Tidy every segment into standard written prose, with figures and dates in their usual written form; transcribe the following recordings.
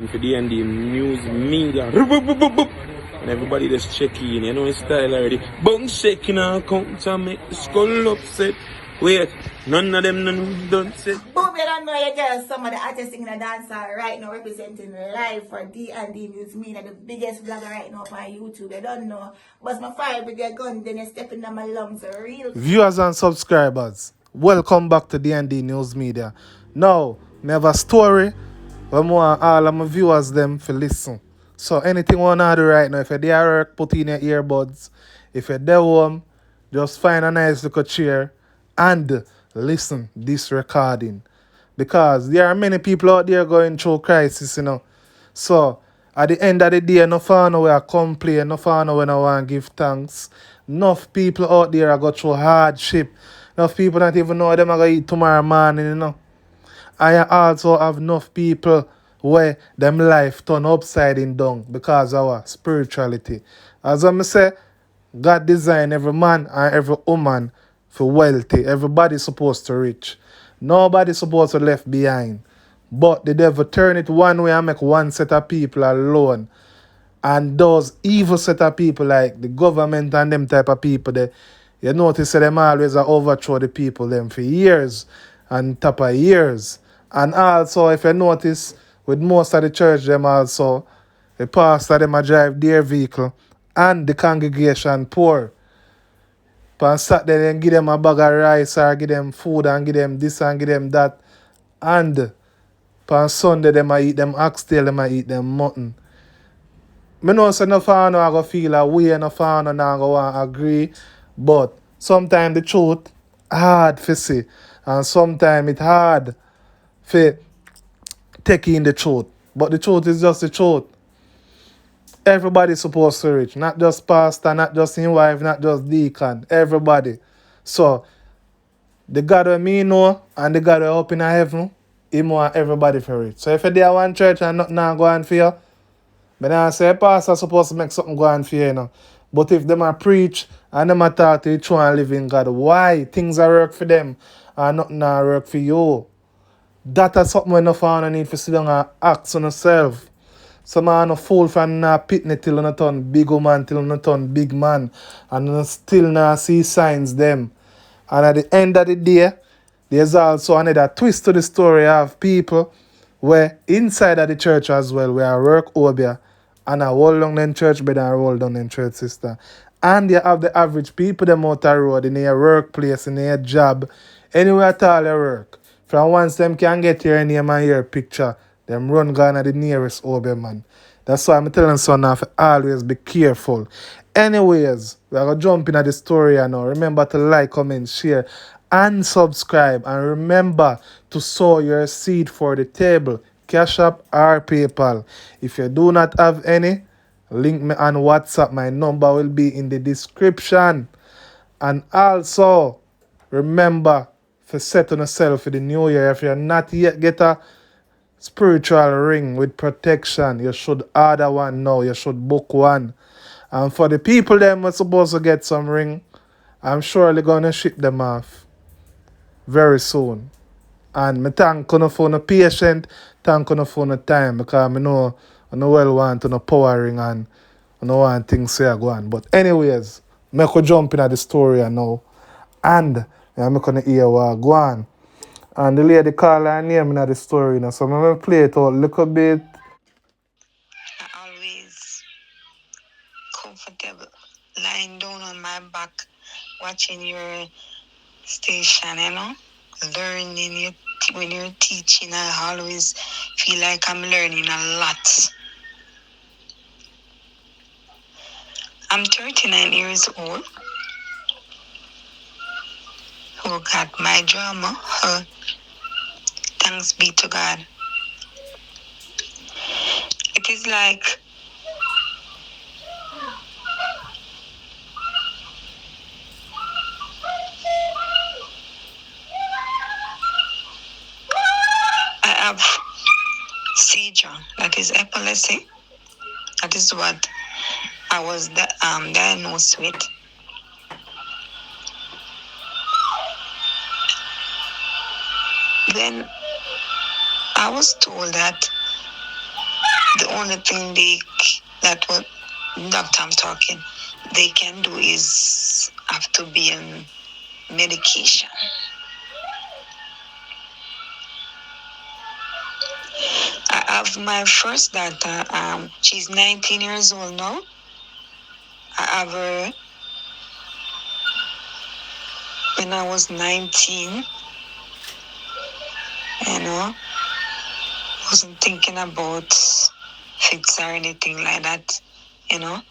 For D&D news media. And everybody just check in, you know his style already. Bone shaking and count and make the skull upset. Wait, none of them don't say. Boom, you don't know you girls, some of the artists in the dancer right now representing live for D&D News Media, the biggest vlogger right now on YouTube. You don't know. But my fire with your gun, then you step in my lungs, real. Viewers and subscribers, welcome back to D&D News Media. Now, I have a story where I want all of my viewers them to listen. So anything you want to do right now, if you're there work, put in your earbuds. If you're there home, just find a nice little chair and listen this recording. Because there are many people out there going through crisis, you know. So, at the end of the day, no fan we are complain, no fan we no want to give thanks. Enough people out there are go through hardship. Enough people not even know them are going to eat tomorrow morning, you know. I also have enough people where them life turn upside down because of our spirituality. As I say, God designed every man and every woman for wealthy. Everybody's supposed to rich. Nobody's supposed to left behind. But the devil turn it one way and make one set of people alone. And those evil set of people like the government and them type of people, you notice that them always overthrow the people them for years and top of years. And also, if you notice, with most of the church, them also, the pastor, them a drive their vehicle and the congregation poor. On Saturday, then give them a bag of rice or give them food and give them this and give them that. And on Sunday, them a eat them oxtail, them a eat them mutton. I know say no fan I go feel a way, no fan I go want agree, but sometimes the truth hard to see, and sometimes it hard for take in the truth. But the truth is just the truth. Everybody's supposed to reach, not just pastor, not just his wife, not just deacon, everybody. So the God that me know and the God that up in heaven, he want everybody for it. So if you're there one church and nothing go on for you, but I say pastor supposed to make something go on for you, you know. But if them a preach and them a talk to the true and living God, why things are work for them and nothing a work for you? That is something when no fan need to sit down and ask on yourself. Some man no fool from na pitney till no turn big woman till no turn big man and no still not see signs them. And at the end of the day, there's also another twist to the story of people where inside of the church as well, where I work Obeah and I hold down in church bed and I roll down in church sister. And you have the average people them out the road in their workplace, in their job, anywhere at all they work. From once them can get your name and your picture, them run gone at the nearest Obeah man. That's why I'm telling son now to always be careful. Anyways, we're going to jump into the story now. Remember to like, comment, share, and subscribe. And remember to sow your seed for the table. Cash App or PayPal. If you do not have any, link me on WhatsApp. My number will be in the description. And also, remember to set on yourself for the new year. If you're not yet get a spiritual ring with protection, you should order one now. You should book one. And for the people them who supposed to get some ring, I'm surely gonna ship them off very soon. And me thank you for the patient, thank you for the time, because I know Noel want to power ring and I know want things to go on. But anyways, me could jump in at the story now. And I'm gonna hear what go on. And the lady call her name in the story now. So I'm gonna play it out a little bit. Always comfortable lying down on my back watching your station, you know, learning you when you're teaching. I always feel like I'm learning a lot. I'm 39 years old. Oh God, my drama. Thanks be to God. It is like I have seizure, that is epilepsy. That is what I was diagnosed with. Then I was told that the only thing that what doctor I'm talking, they can do is have to be on medication. I have my first daughter. She's 19 years old now. I have her when I was 19. You know, wasn't thinking about fix or anything like that. You know,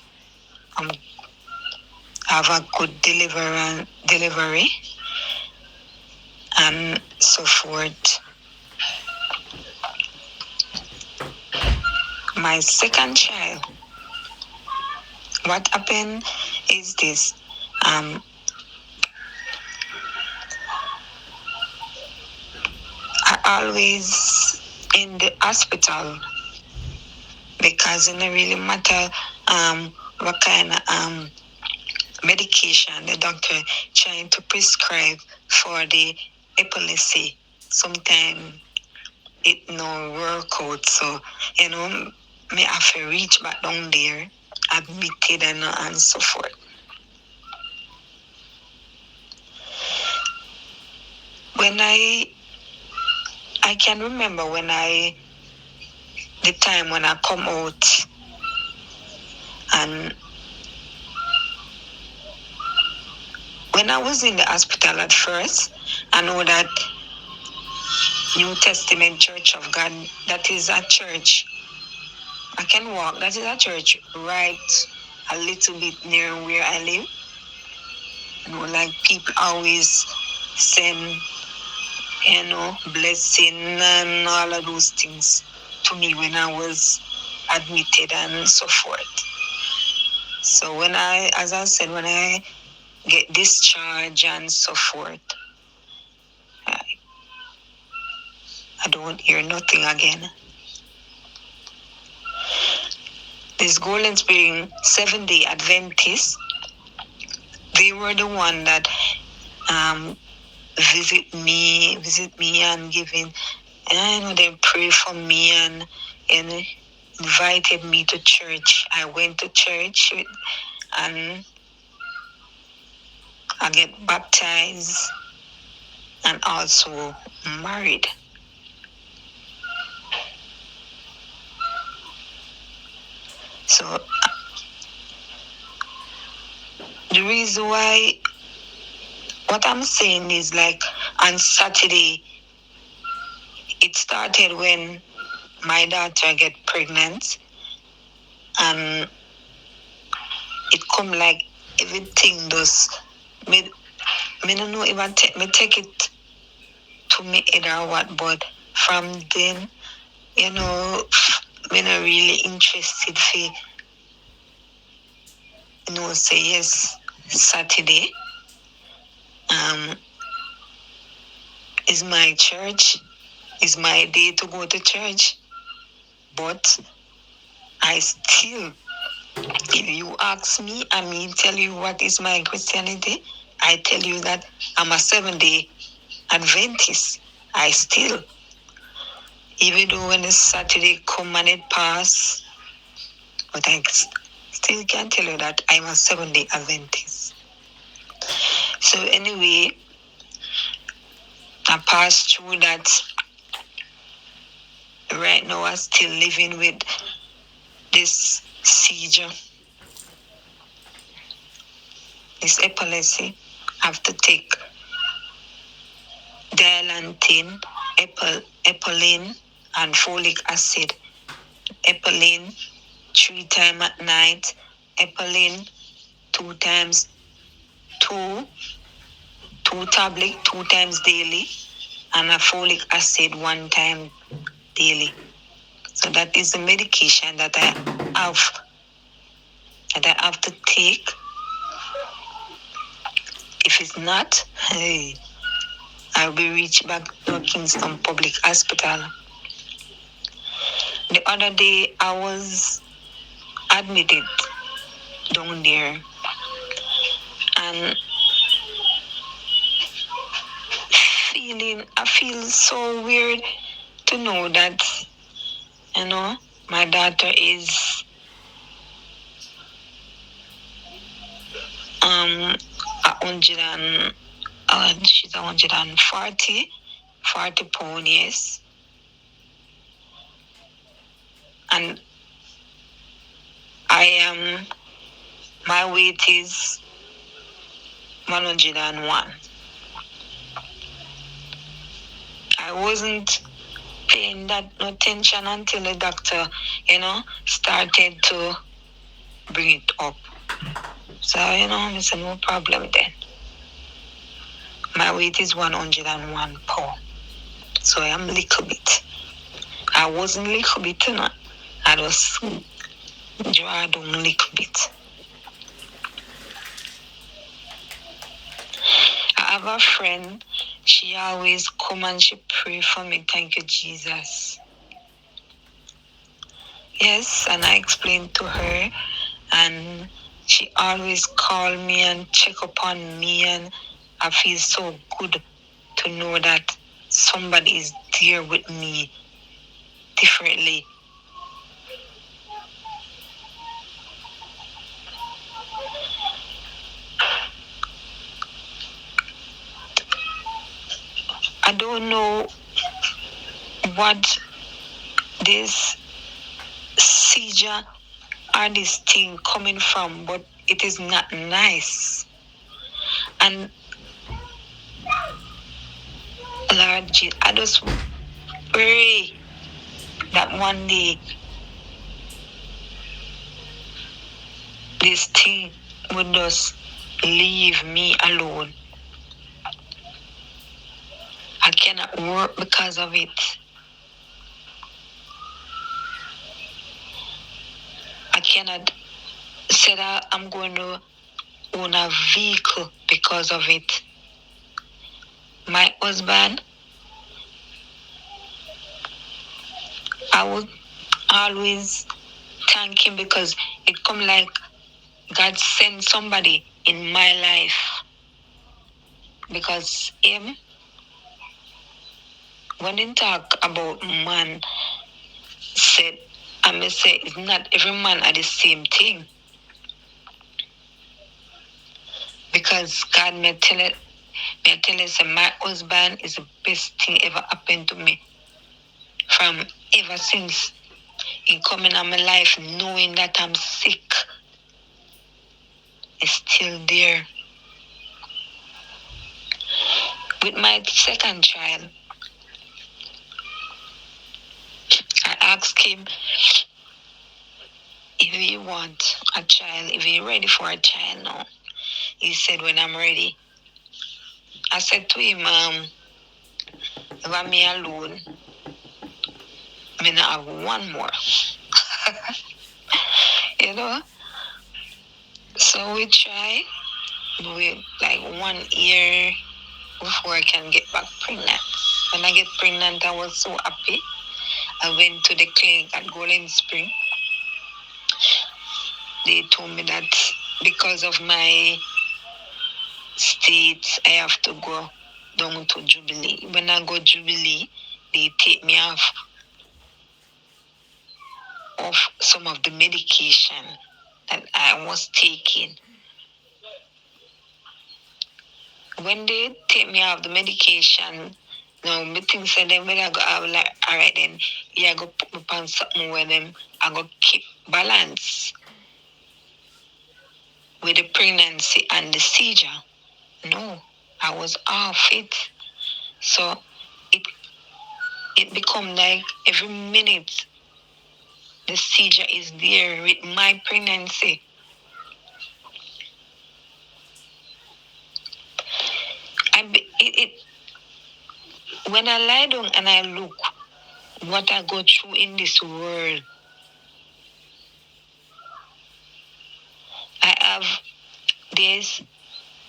have a good delivery and so forth. My second child, what happened is this. I always in the hospital because it don't really matter what kind of medication the doctor trying to prescribe for the epilepsy. Sometimes it no work out, so me have to reach back down there, admitted and so forth. When I can remember the time when I come out and when I was in the hospital at first, I know that New Testament Church of God, that is a church. I can walk. That is a church right a little bit near where I live. Like people always send, blessing and all of those things to me when I was admitted and so forth. So when as I said, when I get discharged and so forth, I don't hear nothing again. This Golden Spring 7-day Adventists, they were the one that visit me and giving, they pray for me and invited me to church. I went to church and I get baptized and also married. So the reason why what I'm saying is like on Saturday, it started when my daughter get pregnant and it come like everything does. Me don't know if I take it to me either or what, but from then, me not really interested for, say yes, Saturday is my church, is my day to go to church. But I still, if you ask me, I mean, tell you what is my Christianity, I tell you that I'm a 7-day Adventist. I still, even though when the Saturday come and it pass, but I still can tell you that I'm a 7-day Adventist. So anyway, I passed through that. Right now, I'm still living with this seizure, this epilepsy. I have to take Dilantin, Epiline, and folic acid. Epiline 3 times at night. Epiline 2 times, two tablets 2 times daily, and a folic acid 1 time daily. So that is the medication that I have to take. If it's not, I'll be reached back to Kingston Public Hospital. The other day, I was admitted down there, and I feel so weird to know that, My daughter is 100 she's 40 pound, yes. And my weight is 101. I wasn't paying that no attention until the doctor, started to bring it up. So, I said, no problem then. My weight is 101 pound. So I am a little bit. I wasn't a little bit, I was draw down a little bit. I have a friend, she always come and she pray for me. Thank you, Jesus. Yes, and I explained to her, and she always call me and check upon me, and I feel so good to know that somebody is there with me differently. I don't know what this seizure or this thing coming from, but it is not nice. And Lord Jesus, I just pray that one day this thing would just leave me alone. I cannot work because of it. I cannot say that I'm going to own a vehicle because of it. My husband, I would always thank him because it come like God sent somebody in my life. Because him, when he talk about man, said, I may say, it's not every man are the same thing. Because God may tell it, my husband is the best thing ever happened to me. From ever since he coming in my life, knowing that I'm sick, is still there. With my second child, I asked him if he want a child, if he ready for a child now. He said, when I'm ready. I said to him, if I'm me alone, I have one more. So we try. We like 1 year before I can get back pregnant. When I get pregnant, I was so happy. I went to the clinic at Golden Spring. They told me that because of my state, I have to go down to Jubilee. When I go Jubilee, they take me off some of the medication that I was taking. When they take me off the medication, me think say them when I go have like, all right then, I go put me on something where them I go keep balance with the pregnancy and the seizure. No, I was off it. So it become like every minute the seizure is there with my pregnancy. When I lie down and I look what I go through in this world, I have this.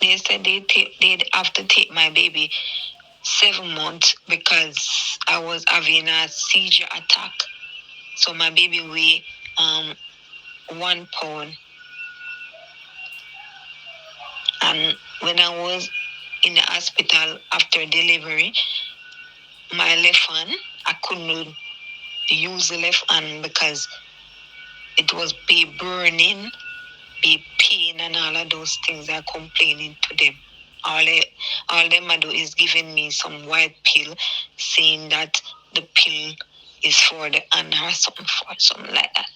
They said they'd have to take my baby 7 months because I was having a seizure attack. So my baby weighed 1 pound. And when I was in the hospital after delivery, my left hand, I couldn't use the left hand because it was be burning, be pain, and all of those things are complaining to them. All them do is giving me some white pill, saying that the pill is for the hand or something like that.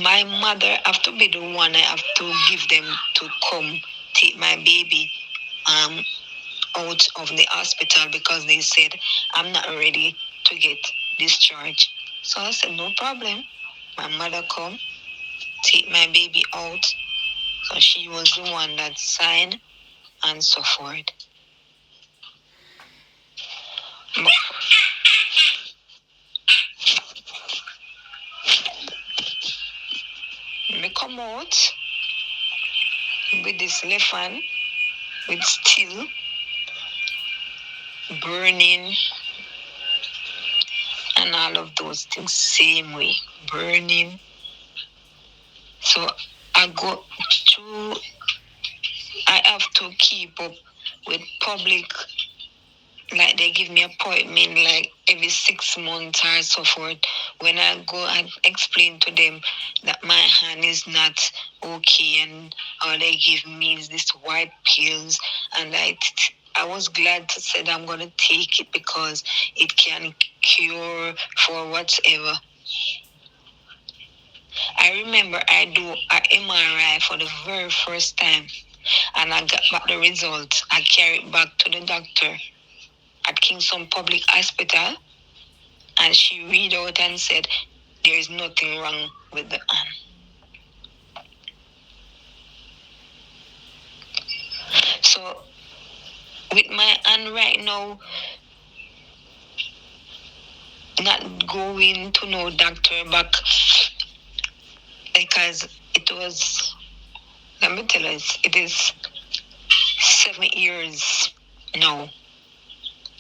My mother have to be the one I have to give them to come take my baby out of the hospital because they said I'm not ready to get discharged. So I said, no problem. My mother come, take my baby out. So she was the one that signed and so forth. Me come out with this left hand, with still burning and all of those things, same way, burning. So I have to keep up with public, like they give me appointment like every 6 months or so forth. When I go and explain to them that my hand is not okay, and all they give me is this white pills, and I was glad to say that I'm gonna take it because it can cure for whatever. I remember I do an MRI for the very first time, and I got back the result. I carried it back to the doctor at Kingston Public Hospital, and she read out and said there is nothing wrong with the hand. So with my hand right now, not going to no doctor back because it was, let me tell you, it is 7 years now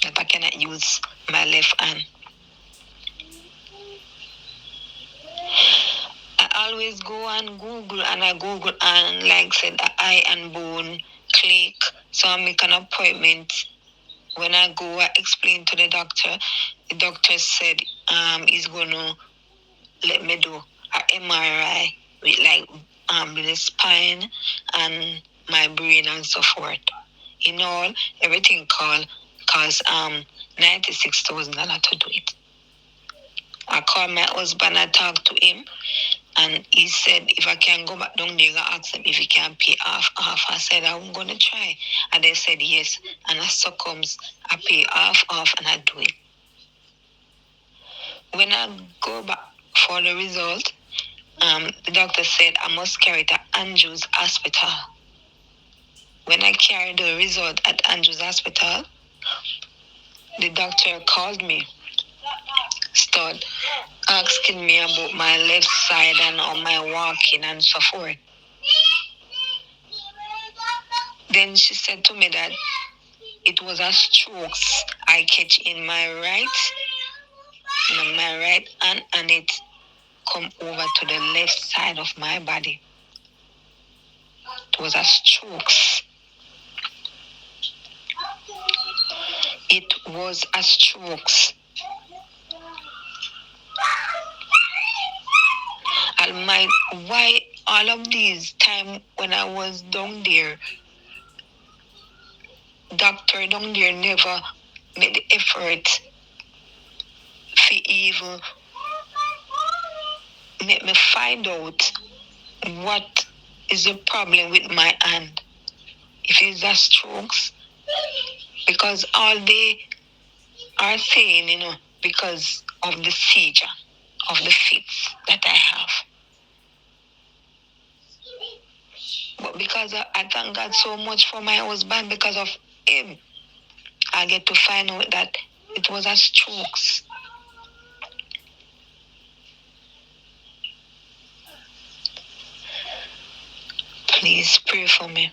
that I cannot use my left hand. I always go and Google, and I Google and like said eye and bone click. So I make an appointment. When I go, I explain to the doctor. The doctor said he's gonna let me do an MRI with the spine and my brain and so forth. You know, everything costs $96,000 to do it. I called my husband, I talked to him, and he said if I can go back down there, I asked him if he can pay half. I said I'm gonna try, and they said yes. And I succumbs, I pay half, and I do it. When I go back for the result, the doctor said I must carry it at Andrews Hospital. When I carried the result at Andrews Hospital, the doctor called me, started asking me about my left side and on my walking and so forth. Then she said to me that it was a strokes I catch in my right hand, and it come over to the left side of my body. It was a strokes. It was a strokes. And why all of these time when I was down there, doctor down there never made the effort to even make me find out what is the problem with my hand. If it's a strokes, because all they are saying, because of the seizure, of the fits that I have. But because I thank God so much for my husband, because of him, I get to find out that it was a strokes. Please pray for me.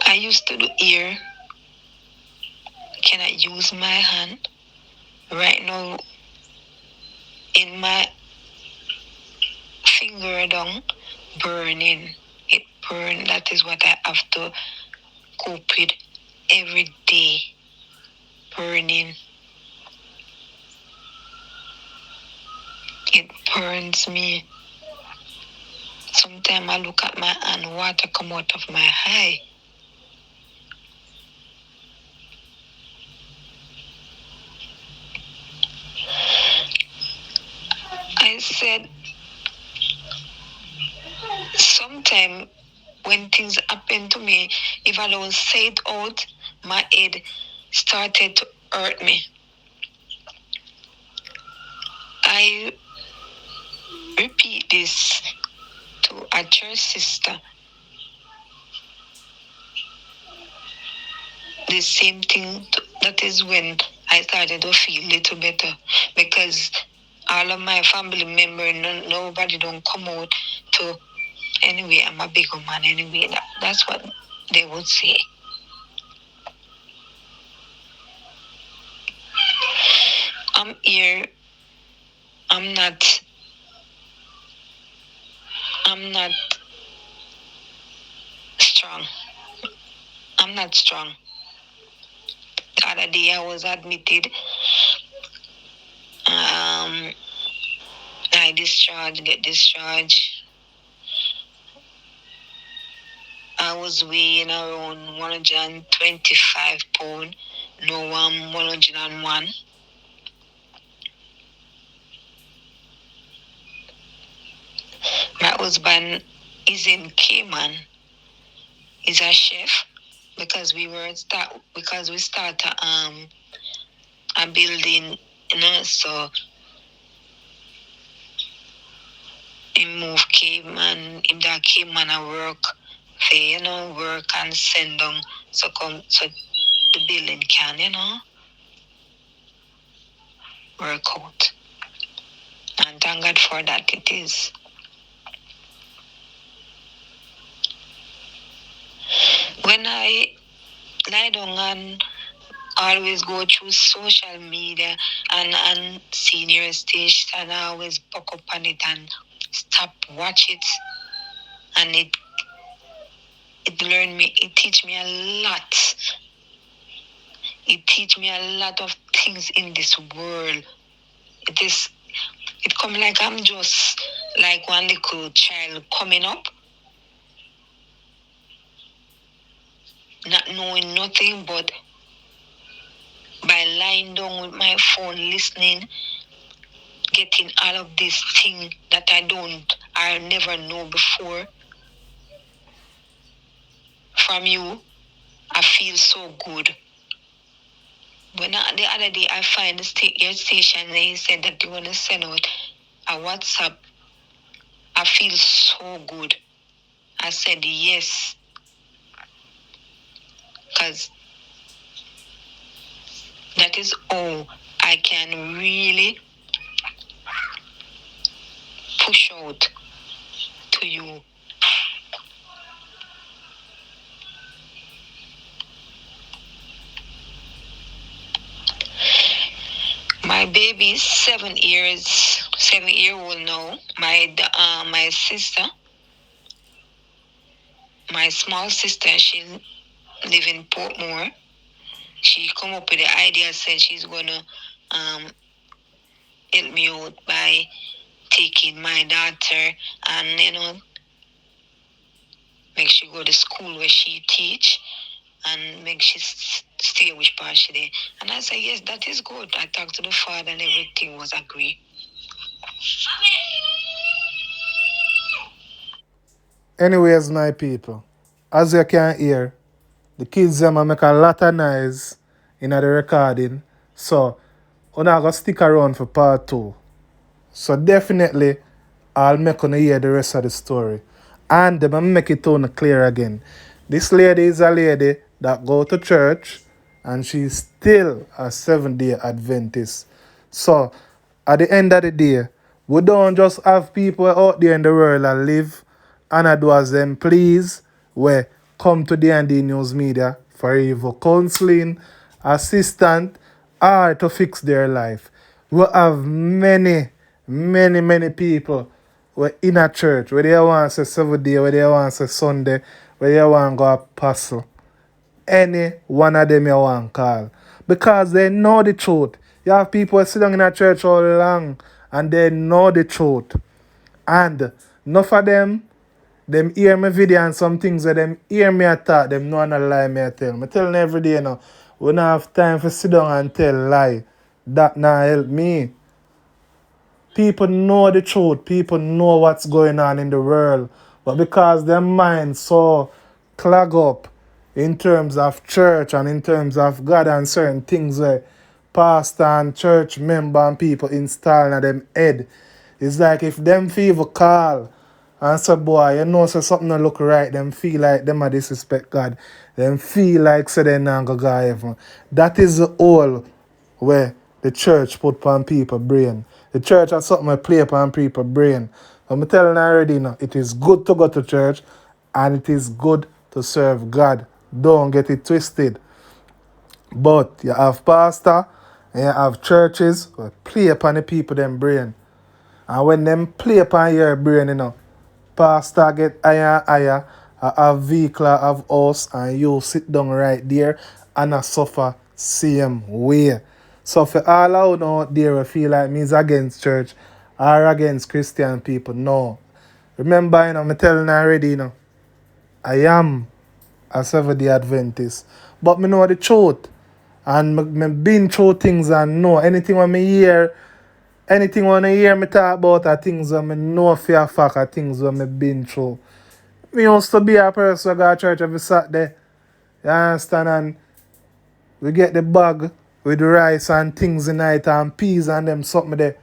I used to do ear. Can I use my hand? Right now, in my finger down, burning. It burned. That is what I have to cope with every day burning. It burns me. Sometimes I look at my hand, water come out of my eye. I said, sometimes when things happen to me, if I don't say it out, my head started to hurt me. I repeat this to a church sister. The same thing, that is when I started to feel a little better, because all of my family members, nobody don't come out to, anyway, I'm a bigger man anyway. That's what they would say. I'm here. I'm not strong. I'm not strong. The other day I was admitted. I get discharged. I was weighing around 125 pounds. Now I'm 101. My husband is in Cayman. He's a chef, because we start a building, so he move Cayman, him that Cayman a work for, work and send them, so the building can, work out. And thank God for that it is. When I lie down and always go through social media and senior station, and I always buck up on it and stop, watch it, and it teach me a lot. It teach me a lot of things in this world. It come like I'm just like one little child coming up, not knowing nothing, but by lying down with my phone, listening, getting all of these things that I never know before from you, I feel so good. When the other day I find your station and he said that they want to send out a WhatsApp, I feel so good. I said yes, because that is all I can really push out to you. My baby is 7-year-old now. My sister, my small sister, she live in Portmore. She come up with the idea, said she's gonna help me out by taking my daughter and make she go to school where she teach, and make she stay which part she there. And I said, yes, that is good. I talked to the father and everything was agreed. Anyways, my people, as you can hear, the kids them a make a lot of noise in the recording. So, we're not going to stick around for part 2. So definitely, I'll make you hear the rest of the story. And them make it tone clear again. This lady is a lady that go to church and she's still a 7-day Adventist. So, at the end of the day, we don't just have people out there in the world that live and I do as them please, we come to D&D News Media for either counseling, assistance, or to fix their life. We have many people were in a church where they want to say 7 day, where they want to say Sunday, where they want to go apostle. any one of them you want call. Because they know the truth. You have people sit down in a church all along and they know the truth. And enough of them hear me video and some things that them hear me attack, them know and lie me I tell. Me telling every day now, we don't have time for sit down and tell lie. That not help me. People know the truth. People know what's going on in the world. But because their mind so clog up in terms of church and in terms of God and certain things where pastor and church member and people install in them head, it's like if them feel call and say, boy, you know, so something don't look right, them feel like them a disrespect God. Them feel like say they not go heaven. That is the all where the church put upon people brain. The church has something to play upon people brain. I'm telling you already now, it is good to go to church and it is good to serve God. Don't get it twisted. But you have pastor and you have churches who play upon the people them brain. And when them play upon your brain, you know, pastor get higher and higher, have vehicle, have house, and you sit down right there and I suffer same way. So for all out there who feel like me is against church or against Christian people, no. Remember, you know, I'm telling you already, you know, I am a Seventh-day Adventist. But me know the truth. And me been through things and know anything when me hear, anything when I hear me talk about are things when me know for a fact are things when me been through. Me used to be a person who go to church every Saturday. You understand? And we get the bag with rice and things in it and peas and them something there.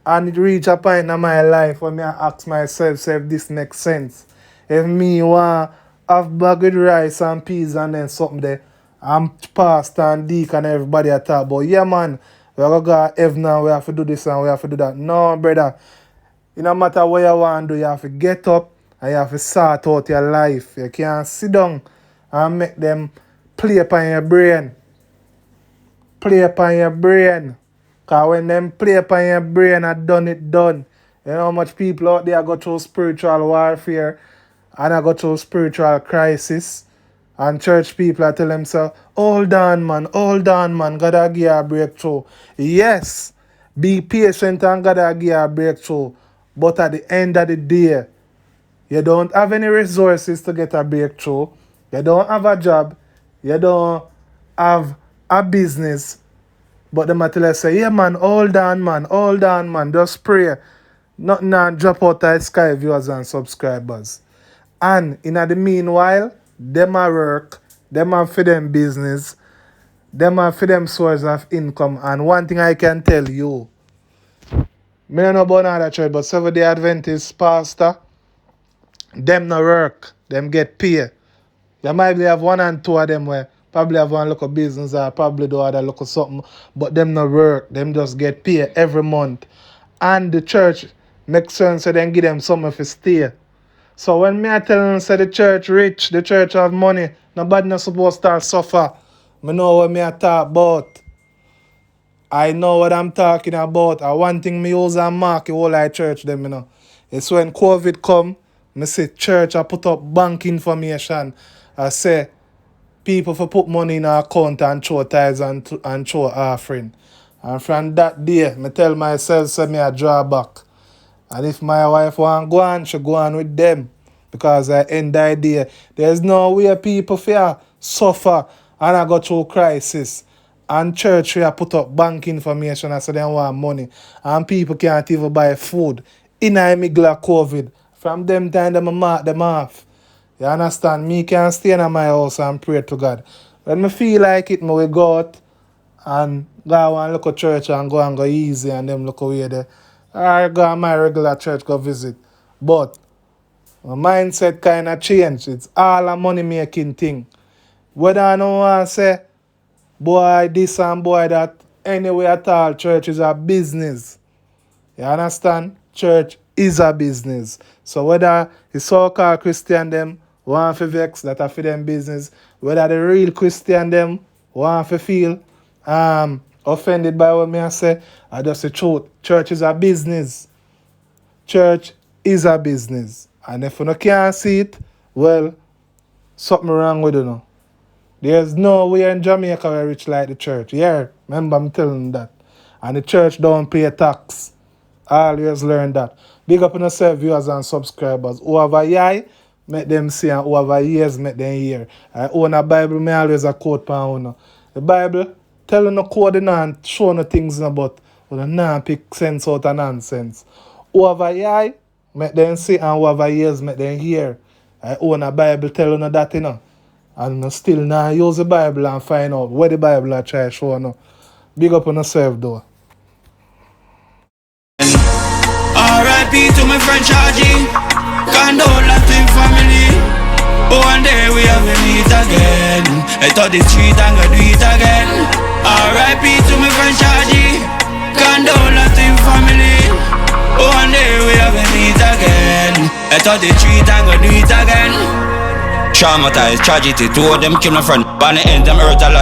And it reach a point in my life where me I ask myself, say if this makes sense. If me want have bag with rice and peas and then something there, I'm pastor and deacon and everybody I talk about, yeah man, we are going to go to heaven and we have to do this and we have to do that. No brother, it no matter what you want to do, you have to get up and you have to sort out your life. You can't sit down and make them play upon your brain. Play upon your brain. Because when them play upon your brain and done it done. You know how much people out there go through spiritual warfare and I go through spiritual crisis. And church people are telling themselves, hold on man, God will give you a breakthrough. Yes, be patient and God will give you a breakthrough. But at the end of the day, you don't have any resources to get a breakthrough. You don't have a job. You don't have a business. But the material say, yeah man, hold on man, just pray. Nothing now drop out of the sky viewers and subscribers. And in the meanwhile, them a work, them a for them business, them a for them source of income. And one thing I can tell you, me don't know about another church, but Seventh-day Adventist pastor, them no work, them get paid. You might have one and two of them where probably have one local business or probably do other local something, but them no work, them just get paid every month. And the church makes sense so then give them somewhere to stay. So when me I tell them say the church rich, the church have money, nobody not supposed to start suffer. Me know what me I talk about. I know what I'm talking about. And one thing me use and mark the whole like church them, you know. It's when COVID come, me say church I put up bank information. I say people for put money in our account and throw tithes and throw offering. And from that day, me tell myself say me I draw back. And if my wife want go on, she go on with them. Because at the end of the day, there's no way people fear suffer and I go through crisis. And church here put up bank information and say they want money. And people can't even buy food. In the middle of COVID. From them time, them mark them off. You understand? Me can stay in my house and pray to God. When me feel like it, me will go out and go and look at church and go easy and them look away there. Or go to my regular church, go visit. But my mindset kind of changed. It's all a money making thing. Whether I don't want to say, boy this and boy that, anyway at all, church is a business. You understand? Church is a business. So whether the so-called Christian them want to vex, that are for them business, whether the real Christian them want to feel offended by what me I say, I just say truth. Church is a business. Church is a business. And if you can't see it, well, something wrong with you now. There's nowhere in Jamaica where rich like the church. Yeah, remember I'm telling you that. And the church don't pay tax. Always learn that. Big up on yourself, viewers and subscribers. Who have a eye, make them see, and who have a ears, make them hear. I own a Bible, me always a quote per owner. The Bible tell you no code and show no things about, but you not pick sense out of nonsense. Who have a eye, make them see, and who have a ears, make them hear. I own a Bible tell you no that, you know. And you still now use the Bible and find out what the Bible are trying to show you. Big up on yourself though. R.I.P. to my friend Chargy, condolence to him family. Oh, one day we have to meet again. I thought the street and gonna do it again. R.I.P. to my friend Chargy, condolence to him family. Oh, one day we have to meet again. I thought the street and gonna do it again. Traumatized, tragedy, two of them kill my friend. By the end, them hurt a lot.